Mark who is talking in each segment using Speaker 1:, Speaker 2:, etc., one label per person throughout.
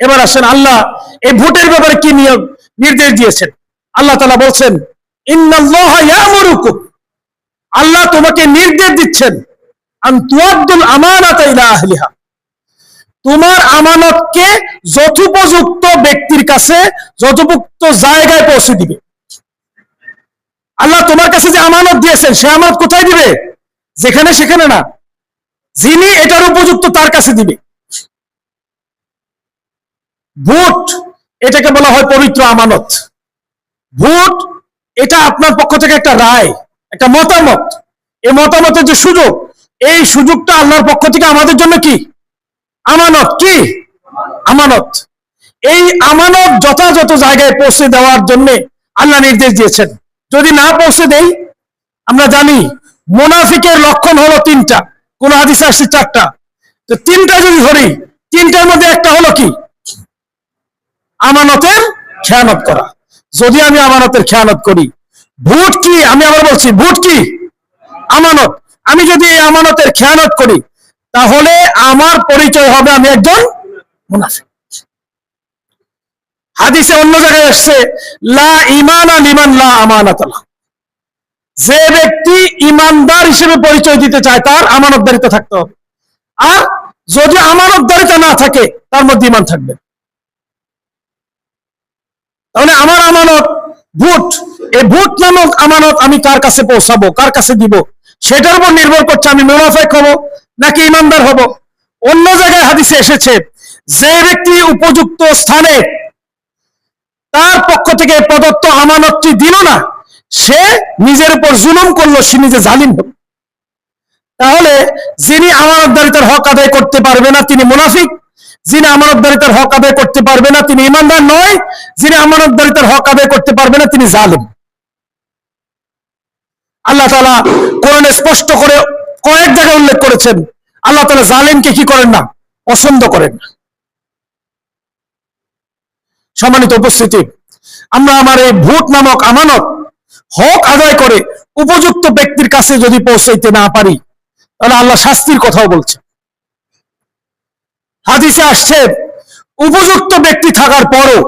Speaker 1: এবার আসেন আল্লাহ এই ভোটের ব্যাপারে কি নিয়ম নির্দেশ দিয়েছেন। আল্লাহ তাআলা বলছেন, ইন্নাল্লাহা ইয়ামুরুকুম, আল্লাহ তোমাকে নির্দেশ দিচ্ছেন, আন তুআদ্দুল আমানাতা ইলা আহলিহা, তোমার আমানতকে যথোপযুক্ত ব্যক্তির কাছে যথোপযুক্ত জায়গায় পৌঁছে দিবে। আল্লাহ তোমার কাছে যে আমানত দিয়েছেন সে আমানত কোথায় দিবে? যেখানে সেখানে না, যিনি এটার উপযুক্ত তার কাছে দিবে। ভোট এটাকে বলা হয় পবিত্র আমানত। ভোট এটা আপনার পক্ষ থেকে একটা রায়, একটা মতামত। এই মতামতের যে সুযোগ, এই সুযোগটা আল্লাহর পক্ষ থেকে আমাদের জন্য কি? আমানত। কি আমানত? এই আমানত যথাযথ জায়গায় পৌঁছে দেওয়ার জন্য আল্লাহ নির্দেশ দিয়েছেন। যদি না পৌঁছে দেই, আমরা জানি মুনাফিকের লক্ষণ হলো তিনটা, কোন হাদিসে আসছে চারটা। তো তিনটা যদি ধরি, তিনটার মধ্যে একটা হলো কি? আমানতের খেয়ানত করা। যদি আমি আমানতের খেয়ানত করি, ভোট কি? আমি আবার বলছি, ভোট কি? আমানত। আমি যদি এই আমানতের খেয়ানত করি, তাহলে আমার পরিচয় হবে আমি একজন মুনাফিক। হাদিসে অন্য জায়গায় আসছে, লা ঈমানা লিমান লা আমানাতা লাহু, যে ব্যক্তি ইমানদার হিসেবে পরিচয় দিতে চায় তার আমানতদারিতা থাকতে হবে। আর যদি আমানতদারিতা না থাকে, তার মধ্যে ঈমান থাকবে। তাহলে আমার আমানত ভোট, এই ভোট নামক আমানত আমি কার কাছে পৌঁছাবো, কার কাছে দিব, সেটার উপর নির্ভর করছে আমি মুনাফিক হব নাকি ইমানদার হব। অন্য জায়গায় হাদিসে এসেছে, যে ব্যক্তি উপযুক্ত স্থানে তার পক্ষ থেকে প্রদত্ত আমানতটি দিল না, সে নিজের উপর জুলুম করলো, সে নিজে জালিম হল। তাহলে যিনি আমানতদারিতার হক আদায় করতে পারবে না তিনি মুনাফিক, যিনি আমানতদারিতার হক আদায় করতে পারবে না তিনি ইমানদার নয়, যিনি আমানতদারিতার হক আদায় করতে পারবে না তিনি জালিম। আল্লাহ তাআলা কোরআনে স্পষ্ট করে কয়েক জায়গায় উল্লেখ করেছেন, আল্লাহ তাআলা জালিমকে কি করেন না? পছন্দ করেন না। সম্মানিত উপস্থিতি, আমরা আমার এই ভোট নামক আমানত হক আদায় করে উপযুক্ত ব্যক্তির কাছে যদি পৌঁছাইতে না পারি, তাহলে আল্লাহ শাস্তির কথাও বলছে। হাদিসে আসছে, উপযুক্ত ব্যক্তি থাকার পরও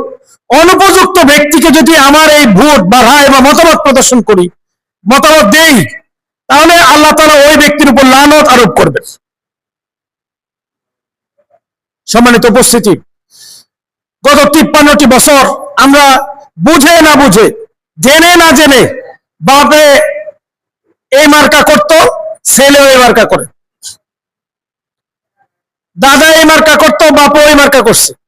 Speaker 1: অনুপযুক্ত ব্যক্তিকে যদি আমার এই ভোট বা রায় বা মতামত প্রদর্শন করি, মতামত দেই, তাহলে আল্লাহ তাআলা ওই ব্যক্তির উপর লানত আরোপ করবেন। সম্মানিত উপস্থিতি, গত 53টি বছর আমরা বুঝে না বুঝে, জেনে না জেনে, বাপে এই মার্কা করতো, ছেলেও এই মার্কা করে, দাদা এই মার্কা করতো, বাপও এই মার্কা করছে।